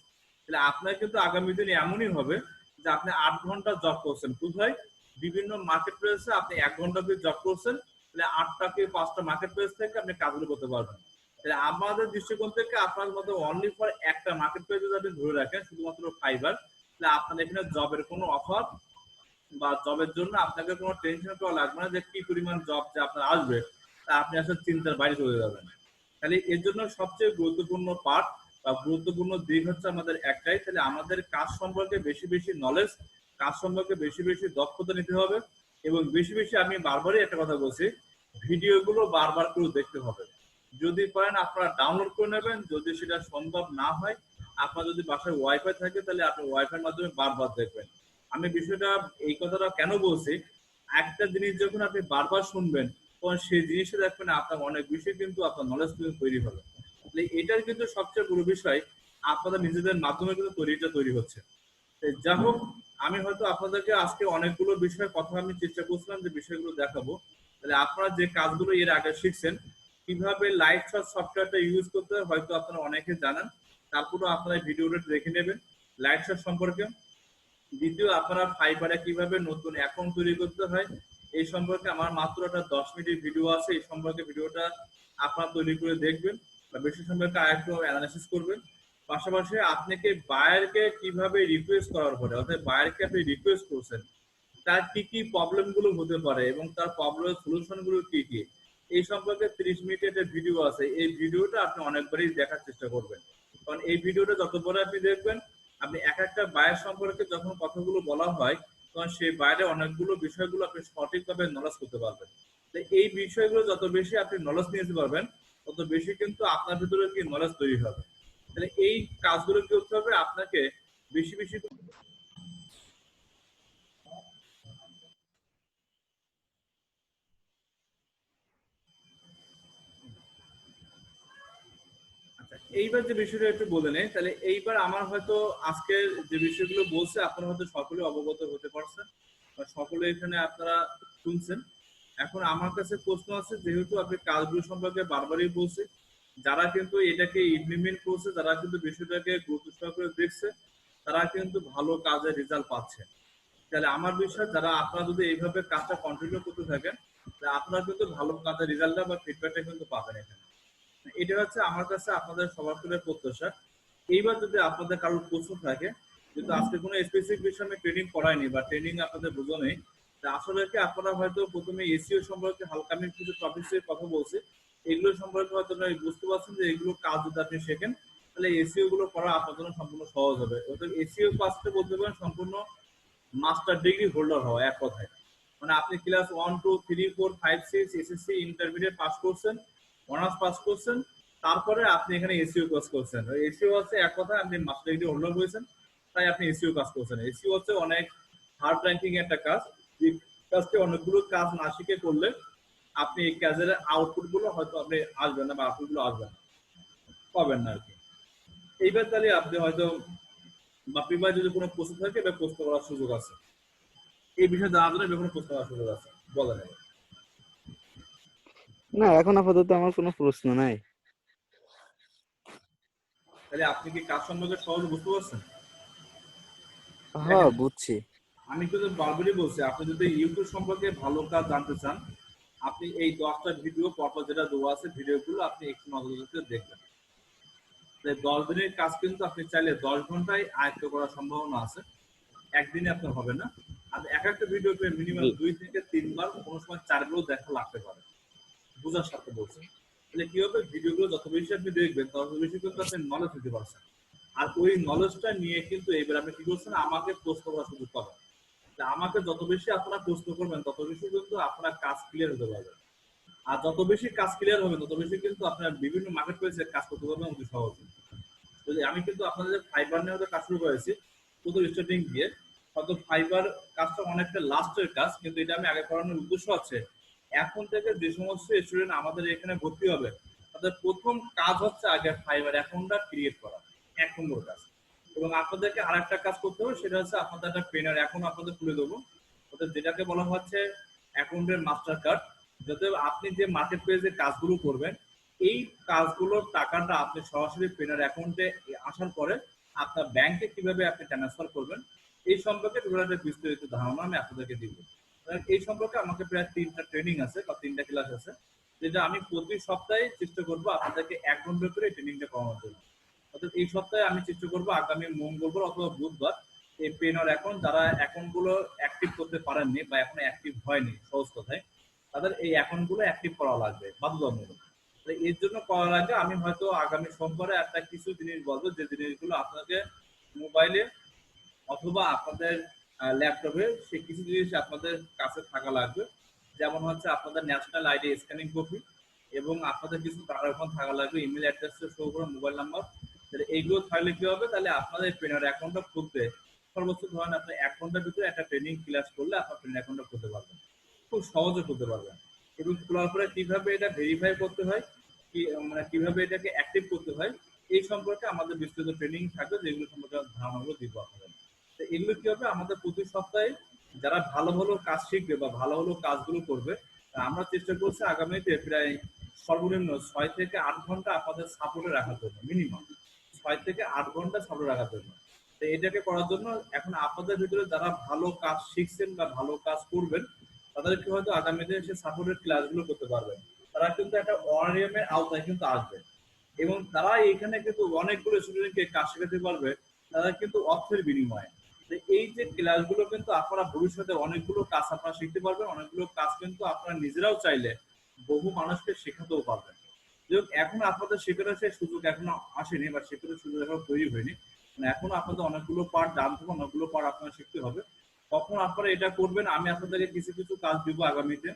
তাহলে আপনার কিন্তু আগামী দিনে এমনই হবে যে আপনি 8 ঘন্টা জব করছেন কোথায়, বিভিন্ন মার্কেট প্লেসে আপনি 1 ঘন্টা দিয়ে জব করছেন, তাহলে 8টা কি 5টা মার্কেট প্লেস থেকে আপনি কাজগুলো করতে পারবেন। তাহলে আমাদের দৃষ্টিকোণ থেকে আপনার মধ্যে অনলি ফর একটা মার্কেট প্লেস যদি আপনি ধরে রাখেন শুধুমাত্র ফাইবার, তাহলে আপনার এখানে জবের কোনো অফার বা জবের জন্য আপনাকে কোনো টেনশন করা লাগবে না যে কি পরিমাণ জব যে আপনার আসবে, তা আপনি আসলে চিন্তার বাইরে চলে যাবেন। তাহলে এর জন্য সবচেয়ে গুরুত্বপূর্ণ পার্ট বা গুরুত্বপূর্ণ দিক হচ্ছে আমাদের একটাই, তাহলে আমাদের কাজ সম্পর্কে বেশি বেশি নলেজ, কাজ সম্পর্কে বেশি বেশি দক্ষতা নিতে হবে, এবং বেশি বেশি আমি বারবারই একটা কথা বলছি, ভিডিওগুলো বারবার করে দেখতে হবে। যদি পারেন আপনারা ডাউনলোড করে নেবেন, যদি সেটা সম্ভব না হয় আপনার যদি বাসায় ওয়াইফাই থাকে তাহলে আপনি ওয়াইফাইয়ের মাধ্যমে বারবার দেখবেন। আমি বিষয়টা এই কথাটা কেন বলছি, একটা জিনিস যখন আপনি বারবার শুনবেন তখন সেই জিনিসটা দেখবেন আপনার অনেক বিষয় কিন্তু আপনার নলেজ কিন্তু তৈরি হবে। তাহলে এটার কিন্তু সবচেয়ে বড় বিষয় আপনাদের নিজেদের মাধ্যমে কিন্তু তৈরি হচ্ছে। যা হোক, আমি হয়তো আপনাদেরকে আজকে অনেকগুলো বিষয়ে কথা আমি চেষ্টা করছিলাম যে বিষয়গুলো দেখাবো। তাহলে আপনারা যে কাজগুলো এর আগে শিখছেন কিভাবে লাইট শট সফটওয়্যারটা ইউজ করতে হয় হয়তো আপনারা অনেকে জানেন, তারপরেও আপনারা ভিডিওটা দেখে নেবেন লাইট শট সম্পর্কে। দ্বিতীয়, আপনারা ফাইবারে কিভাবে নতুন অ্যাকাউন্ট তৈরি করতে হয় এই সম্পর্কে আমার মাত্র একটা 10 মিনিটের ভিডিও আছে, এই সম্পর্কে ভিডিওটা আপনারা তৈরি করে দেখবেন বা বিষয় সম্পর্কে আরেকটু অ্যানালাইসিস করবেন। পাশাপাশি আপনাকে বায়ারকে কিভাবে রিকোয়েস্ট করার পরে, অর্থাৎ বায়ারকে আপনি রিকোয়েস্ট করছেন তার কি কি প্রবলেম গুলো হতে পারে এবং তার প্রবলেমের সলিউশন গুলো কি কি, এই সম্পর্কে 30 মিনিটের একটা ভিডিও আছে। এই ভিডিওটা আপনি অনেকবারই দেখার চেষ্টা করবেন, কারণ এই ভিডিওটা যতবার আপনি দেখবেন আপনি এক একটা বায়ার সম্পর্কে যখন কথাগুলো বলা হয় তখন সেই বাইরে অনেকগুলো বিষয়গুলো আপনি সঠিকভাবে নলেজ করতে পারবেন। তো এই বিষয়গুলো যত বেশি আপনি নলেজ নিতে পারবেন তত বেশি কিন্তু আপনার ভিতরে কি নলেজ তৈরি হবে। তাহলে এই কাজগুলো কি করতে হবে আপনাকে বেশি বেশি। আচ্ছা, এইবার যে বিষয়টা একটু বলে নেই, তাহলে এইবার আমার হয়তো আজকের যে বিষয়গুলো বলছে আপনারা হয়তো সকলে অবগত হতে পারছেন বা সকলে এখানে আপনারা শুনছেন। এখন আমার কাছে প্রশ্ন আছে, যেহেতু আপনি কাজগুলো সম্পর্কে বারবারই বলছি, যারা কিন্তু এটাকে ইমপ্লিমেন্ট করছে, যারা কিন্তু বিষয়টাকে গুরুত্ব সহকারে দেখছে, তারা কিন্তু ভালো কাজের রেজাল্ট পাচ্ছে। তাহলে আমার বিশ্বাস যারা আপনারা যদি এইভাবে কাজটা কন্টিনিউ করতে থাকেন তাহলে আপনারা কিন্তু ভালো কাজের রেজাল্টটা বা ফিডব্যাকটা কিন্তু পাবেন এখানে। এটা হচ্ছে আমার কাছে আপনাদের সবার করে প্রত্যাশা। এইবার যদি আপনাদের কারোর প্রশ্ন থাকে, যেহেতু আজকে কোনো স্পেসিফিক বিষয়ে আমি ট্রেনিং করাইনি বা ট্রেনিং আপনাদের বোঝো নেই, আসলে কি আপনারা হয়তো প্রথমে এসিও সম্পর্কে হালকা আমি কিছু টপিক্সের কথা বলছি, এগুলো সম্পর্কে হয়তো বুঝতে পারছেন যে এগুলো কাজ যদি আপনি শেখেন তাহলে এসিও গুলো করা আপনার জন্য সম্পূর্ণ সহজ হবে। অর্থাৎ এসিও কাজটা বলতে পারেন সম্পূর্ণ মাস্টার ডিগ্রি হোল্ডার হওয়া এক কথায়। মানে আপনি ক্লাস 1 2 3 4 5 6 এসএসসি ইন্টারমিডিয়েট পাস করছেন, অনার্স পাস করছেন, তারপরে আপনি এখানে এসইও কোর্স করছেন। এসইও হচ্ছে এক কথায় আপনি মাস্টার ডিগ্রি হোল্ডার হয়েছেন, তাই আপনি এসইও কাজ করছেন। এসইও হচ্ছে অনেক হার্ড র্যাঙ্কিং একটা কাজ, যে কাজটি অনেকগুলো কাজ না শিখে করলে আপনি এই কাজের আউটপুট গুলো হয়তো আপনি আসবেন না বা আউটপুট গুলো আসবেন না, পাবেন না আর কি। এইবার তাহলে আপনি হয়তো বাপি ভাই যদি কোনো প্রশ্ন থাকে বা প্রশ্ন করার সুযোগ আছে, এই বিষয়ে জানার জন্য বিভিন্ন প্রশ্ন করার সুযোগ আছে, বলেন। না, এখন আপাতত আমার কোনো প্রশ্ন নাই। তাহলে আপনি কি কাজ সম্পর্কে সহজে বুঝতে পারছেন? হ্যাঁ, দেখেন, বুঝছি। আমি কিন্তু বারবারই বলছি, আপনি যদি ইউটিউব সম্পর্কে ভালো কাজ জানতে চান আপনি এই 10টা ভিডিও পরপর যেটা দেওয়া আছে ভিডিওগুলো আপনি একটু নজর দিয়ে দেখবেন। 10 দিনের কাজ কিন্তু আপনি চাইলে 10 ঘন্টায় আয়ত্ত করার সম্ভাবনা আছে, একদিনে আপনার হবে না। আর এক একটা ভিডিওকে মিনিমাম জি। 2 থেকে 3 বার, কোনো সময় 4বারও দেখা লাগতে পারে, বোঝার সাথে বলছেন। তাহলে কি হবে, ভিডিওগুলো যত বেশি আপনি দেখবেন তত বেশি কিন্তু আপনি নলেজ দিতে পারছেন। আর ওই নলেজটা নিয়ে কিন্তু এবার আপনি কি করছেন, আমাকে প্রশ্ন করার সুযোগ পাবেন। আমাকে যত বেশি আপনারা প্রশ্ন করবেন তত বেশি কিন্তু আপনার কাজ ক্লিয়ার হতে পারবে। আর যত বেশি কাজ ক্লিয়ার হবে তত বেশি কিন্তু আপনার বিভিন্ন মার্কেট প্লেসে কাজ করতে পারবেন অতি সহজে। যদি আমি কিন্তু আপনাদের ফাইবার নিয়ে কাজ শুরু করেছি প্রথম স্টার্টিং দিয়ে, হয়তো ফাইবার কাজটা অনেকটা লাস্টের কাজ, কিন্তু এটা আমি আগে করানোর উদ্দেশ্য আছে এখন থেকে যে সমস্ত স্টুডেন্ট আমাদের এখানে ভর্তি হবে তাদের প্রথম কাজ হচ্ছে আগে ফাইবার অ্যাকাউন্টটা ক্রিয়েট করা, 1 নম্বর কাজ। এবং আপনাদেরকে আর একটা কাজ করতে হবে, সেটা হচ্ছে আপনাদের একটা পেনার অ্যাকাউন্ট আপনাদের খুলে দেবো, ওদের যেটাকে বলা হচ্ছে অ্যাকাউন্টের মাস্টার কার্ড, যাতে আপনি যে মার্কেট প্লেসে কাজগুলো করবেন এই কাজগুলোর টাকাটা আপনি সরাসরি পেনার অ্যাকাউন্টে আসার পরে আপনার ব্যাংকে কিভাবে আপনি ট্রান্সফার করবেন এই সম্পর্কে টোটাল একটা বিস্তারিত ধারণা আমি আপনাদেরকে দিব। এই সম্পর্কে আমাকে প্রায় 3টা ট্রেনিং আছে বা 3টা ক্লাস আছে, যেটা আমি প্রতি সপ্তাহে চেষ্টা করবো আপনাদেরকে 1 ঘন্টা করে ট্রেনিংটা করানোর জন্য। অর্থাৎ এই সপ্তাহে আমি চেষ্টা করবো আগামী মঙ্গলবার অথবা বুধবার এই পেনার অ্যাকাউন্ট যারা অ্যাকাউন্ট গুলো অ্যাক্টিভ করতে পারেননি বা এখনো অ্যাক্টিভ হয়নি সহজ কথায়, তাদের এই অ্যাকাউন্ট গুলো অ্যাক্টিভ করা লাগবে বাধ্যতামূলক। এর জন্য করার আগে আমি হয়তো আগামী সোমবারে একটা কিছু জিনিস বলবো, যে জিনিসগুলো আপনাকে মোবাইলে অথবা আপনাদের ল্যাপটপে সে কিছু জিনিস আপনাদের কাছে থাকা লাগবে। যেমন হচ্ছে আপনাদের ন্যাশনাল আইডি স্ক্যানিং কপি এবং আপনাদের কিছু টাকা থাকা লাগবে, ইমেল অ্যাড্রেস শো করে মোবাইল নাম্বার তাহলে এইগুলো থাকলে কি হবে, তাহলে আপনাদের ট্রেনার অ্যাকাউন্টটা খুলতে সর্বোচ্চ ধরেন আপনি 1 ঘন্টার ভিতরে একটা ট্রেনিং ক্লাস করলে আপনার ট্রেনার অ্যাকাউন্টটা খুলতে পারবেন, খুব সহজে খুলতে পারবেন। এবং খোলার পরে কিভাবে এটা ভেরিফাই করতে হয়, কি মানে কিভাবে এটাকে অ্যাক্টিভ করতে হয়, এই সম্পর্কে আমাদের বিস্তৃত ট্রেনিং থাকবে, যেগুলো সম্পর্কে ধারণাগুলো দিব আপনাদের। তো এগুলো কি হবে, আমাদের প্রতি সপ্তাহে যারা ভালো ভালো কাজ শিখবে বা ভালো ভালো কাজগুলো করবে, আমরা চেষ্টা করছি আগামীতে প্রায় সর্বনিম্ন 6 থেকে 8 ঘন্টা আপনাদের সাপোর্টে রাখার জন্য, মিনিমাম 6 থেকে 8 ঘন্টা সাপোর্ট রাখার জন্য। তো এটাকে করার জন্য এখন আপনাদের ভিতরে যারা ভালো কাজ শিখছেন বা ভালো কাজ করবেন, তাদেরকে হয়তো আগামীতে সে সাপোর্টের ক্লাসগুলো করতে পারবেন। তারা কিন্তু একটা অনারিয়ামের আওতায় কিন্তু আসবে, এবং তারা এখানে কিন্তু অনেকগুলো স্টুডেন্টকে কাজ শেখাতে পারবে, তারা কিন্তু অর্থের বিনিময়ে। তো এই যে ক্লাসগুলো কিন্তু আপনারা ভবিষ্যতে অনেকগুলো কাজ আপনারা শিখতে পারবেন, অনেকগুলো কাজ কিন্তু আপনারা নিজেরাও চাইলে বহু মানুষকে শেখাতেও পারবেন। যেহেতু এখন আপনাদের শেখানোর সেই সুযোগ এখনো আসেনি বা শেখানোর সুযোগ এখনো তৈরি হয়নি, মানে এখনো আপনাদের অনেকগুলো পার্ট জানতে হবে, অনেকগুলো পার্ট আপনারা শিখতে হবে। কখন আপনারা এটা করবেন, আমি আপনাদেরকে কিছু কিছু কাজ দিব আগামীতে।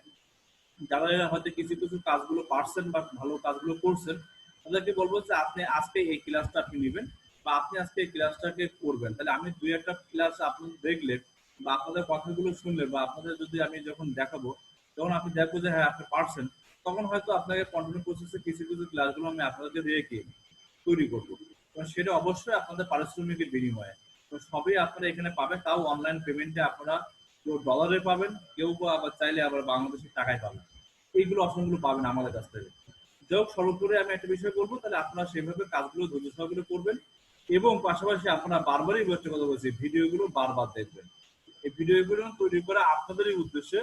যারা হয়তো কিছু কিছু কাজগুলো পারছেন বা ভালো কাজগুলো করছেন, তাদেরকে বলবো যে আপনি আজকে এই ক্লাসটা আপনি নেবেন বা আপনি আজকে এই ক্লাসটাকে করবেন। তাহলে আমি 2-1টা ক্লাস আপনি দেখলে বা আপনাদের কথাগুলো শুনলে বা আপনাদের যদি আমি যখন দেখাবো, তখন আপনি দেখবো যে হ্যাঁ আপনি পারছেন, তখন হয়তো আপনাকে কন্টিনিউ প্রসেসে কিছু কিছু ক্লাসগুলো আমি আপনাদেরকে দিয়ে কি তৈরি করবো। এবং সেটা অবশ্যই আপনাদের পারিশ্রমিকের বিনিময়ে। তো সবই আপনারা এখানে পাবেন, তাও অনলাইন পেমেন্টে আপনারা কেউ ডলারে পাবেন, কেউ বা আবার চাইলে আবার বাংলাদেশের টাকায় পাবেন। এইগুলো অপশনগুলো পাবেন আমাদের কাছ থেকে। যাই হোক, সর্বোপরি আমি একটা বিষয় বলবো, তাহলে আপনারা সেভাবে কাজগুলো ধৈর্য সহকারে করবেন, এবং পাশাপাশি আপনারা বারবারই একটা কথা বলছি, ভিডিওগুলো বারবার দেখবেন। এই ভিডিওগুলো তৈরি করা আপনাদেরই উদ্দেশ্যে।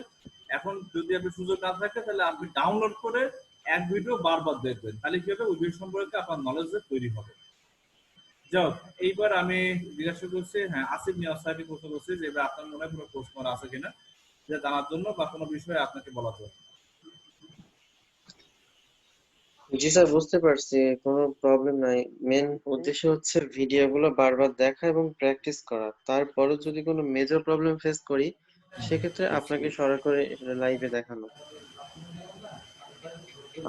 এখন যদি আপনি সুযোগ না থাকে, তাহলে আপনি ডাউনলোড করে এক ভিডিও বারবার দেখবেন, তাহলে কি হবে, ওই বিষয় সম্পর্কে আপনার নলেজ তৈরি হবে। যাই হোক, এইবার আমি জিজ্ঞাসা করছি, হ্যাঁ আসিফ মিয়া সাহেবকে প্রশ্ন করছি যে এবার আপনার মনে হয় কোনো প্রশ্ন আর আছে কিনা, যে জানার জন্য বা কোনো বিষয়ে আপনাকে বলার জন্য। জি স্যার, বুঝতে পারছি, কোনো প্রবলেম নাই। মেন উদ্দেশ্য হচ্ছে ভিডিওগুলো বারবার দেখা এবং প্র্যাকটিস করা। তারপরে যদি কোনো মেজর প্রবলেম ফেস করি, সেক্ষেত্রে আপনাকে সরাসরি লাইভে দেখানো।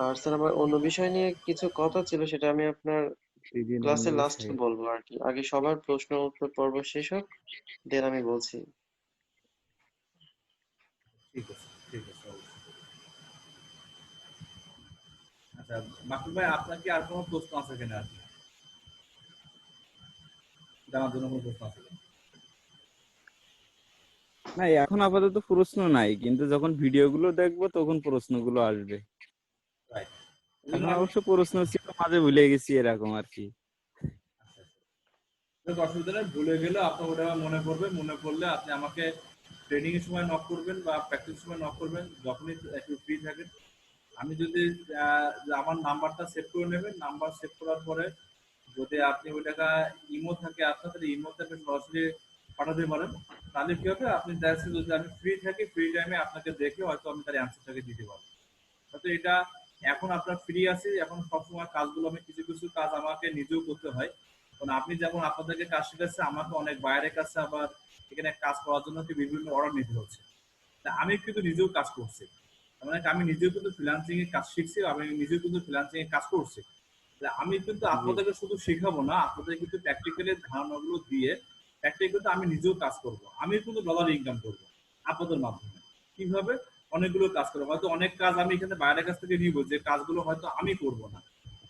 আর স্যার, আমার অন্য বিষয় নিয়ে কিছু কথা ছিল, সেটা আমি আপনার বিভিন্ন ক্লাসের লাস্টে বিষয়ে। বলবো আর কি। আগে সবার প্রশ্ন উত্তর পর্ব শেষ হোক, দেন আমি বলছি। ঠিক আছে, ঠিক আছে, অবশ্যই। আচ্ছা, মাকুল ভাই, আপনার কি আর কোনো প্রশ্ন আছে কিনা আর কি? জানার জন্য কোনো প্রশ্ন আছে কিনা? না, এখন আপাতত প্রশ্ন নাই, কিন্তু যখন ভিডিও গুলো দেখবো তখন প্রশ্নগুলো আসবে। রাইট। এই জন্য এখন আমি অবশ্য প্রশ্ন ছিল, মাঝে ভুলে গেছি এরকম আর কি। অসুবিধা নেই, ভুলে গেলে আপনার ওটা আমার মনে পড়বে, মনে পড়লে আপনি আমাকে ট্রেনিং এর সময় নক করবেন বা প্র্যাকটিস সময় নক করবেন, যখনই একটু ফ্রি থাকেন। আমি যদি আমার নাম্বারটা সেভ করে নেবেন, নাম্বার সেভ করার পরে যদি আপনি ওই টাকা ইমো থাকে আপনার, তাহলে ইমোতে আপনি সরাসরি পাঠাতে পারেন। তাহলে কি হবে, আপনি দেখছেন যদি আমি ফ্রি থাকি, ফ্রি টাইমে আপনাকে দেখে হয়তো আমি তার অ্যান্সারটাকে দিতে পারবো। হয়তো এটা এখন আপনার ফ্রি আছি, এখন সবসময় কাজগুলো আমি কিছু কিছু কাজ আমাকে নিজেও করতে হয়। কারণ আপনি যেমন আপনাদেরকে কাজ শেখাচ্ছে, আমাকে অনেক বাইরের কাছে আবার এখানে কাজ করার জন্য কি বিভিন্ন অর্ডার নিতে হচ্ছে। তা আমি কিন্তু নিজেও কাজ করছি, তার মানে আমি নিজেও কিন্তু ফ্রিল্যান্সিং এর কাজ শিখছি, আমি নিজেও কিন্তু ফ্রিল্যান্সিং এর কাজ করছি। তা আমি কিন্তু জি। আপনাদেরকে শুধু শেখাবো না, আপনাদের কিন্তু প্র্যাকটিক্যালি ধারণাগুলো দিয়ে প্র্যাকটিক্যালি কিন্তু আমি নিজেও কাজ করব, আমি কিন্তু ডলার ইনকাম করবো আপনাদের মাধ্যমে। কিভাবে? অনেকগুলো কাজ করবো, হয়তো অনেক কাজ আমি এখানে বাইরের কাছ থেকে নিব, যে কাজগুলো হয়তো আমি করব না।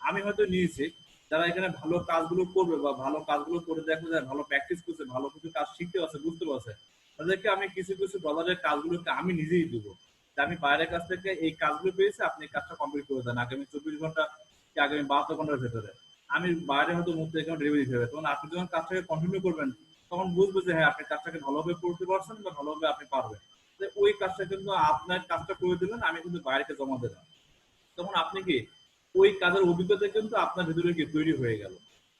আমি হয়তো নিয়েছি, যারা এখানে ভালো কাজগুলো করবে বা ভালো কাজগুলো করে দেখবে, যারা ভালো প্র্যাকটিস করছে, ভালো কিছু কাজ শিখতে পারছে, বুঝতে পারছে, তাদেরকে আমি কিছু কিছু ডলারের কাজগুলোকে আমি নিজেই দিব। যে আমি বাইরের কাছ থেকে এই কাজগুলো পেয়েছি, আপনি এই কাজটা কমপ্লিট করে দেন আগামী 24 ঘন্টা কি আগামী 72 ঘন্টার ভেতরে। আমি বাইরে হয়তো মুক্ত এখানে ডেলিভারি দিতে হবে, তখন আপনি যখন কাজটাকে কন্টিনিউ করবেন, তখন বুঝবে যে হ্যাঁ আপনি কাজটাকে ভালোভাবে করতে পারছেন বা ভালোভাবে আপনি পারবেন। যে ওই কাজটা কিন্তু আপনার কাজটা করে দিলেন, আমি কিন্তু বাইরেকে জমা দিলাম, তখন আপনি কি ওই কাজের অভিজ্ঞতা কিন্তু আপনার ভিতরে কি তৈরি হয়ে গেল।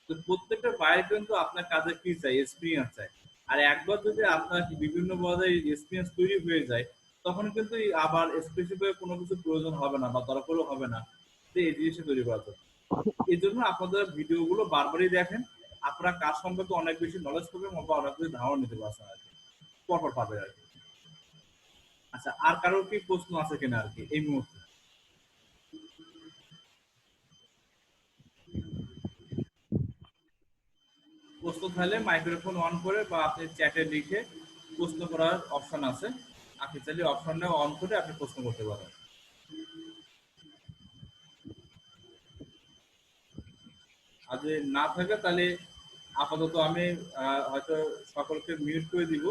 তো প্রত্যেকটা বাইরে কিন্তু আপনার কাজে কি চাই, এক্সপিরিয়েন্স চাই। আর একবার যদি আপনার বিভিন্ন পর্যায়ে এক্সপিরিয়েন্স তৈরি হয়ে যায়, তখন কিন্তু আবার স্পেসিফিক কোনো কিছু প্রয়োজন হবে না বা দরকারও হবে না যে এই জিনিসটা তৈরি করার জন্য। এই জন্য আপনাদের ভিডিওগুলো বারবারই দেখেন, আপনারা কাজ সম্পর্কে অনেক বেশি নলেজ পাবেন বা অনেক বেশি ধারণা নিতে পারছেন আর কি, পরপর পাবে আর কি। আচ্ছা, আর কারোর কি প্রশ্ন আছে কিনা আর কি এই মুহূর্তে? প্রশ্ন থাকলে মাইক্রোফোন অন করে বা আপনি চ্যাটে লিখে প্রশ্ন করার অপশন আছে, আপনি চাইলে অপশনটা অন করে আপনি প্রশ্ন করতে পারেন। আর যদি না থাকে তাহলে আপাতত আমি হয়তো সকলকে মিউট করে দিব,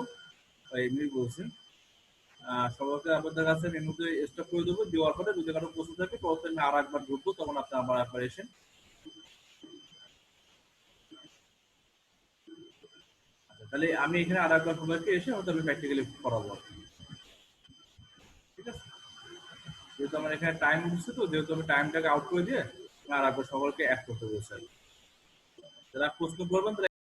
এমনি বলছি। সকলকে আপনাদের কাছে আমি মধ্যে স্টপ করে দেবো, দেওয়ার পরে যদি কারো প্রশ্ন থাকে তখন আমি আর একবার ঢুকবো, তখন আপনি আবার একবার এসেন। আচ্ছা, তাহলে আমি এখানে আর একবার সবাইকে এসে হয়তো আমি প্র্যাকটিক্যালি করাবো আর কি। ঠিক আছে, যেহেতু আমার এখানে টাইম উঠছে, তো যেহেতু আমি টাইমটাকে আউট করে দিয়ে আর একবার সকলকে অ্যাড করতে বলছি। যারা প্রশ্ন করবেন তারা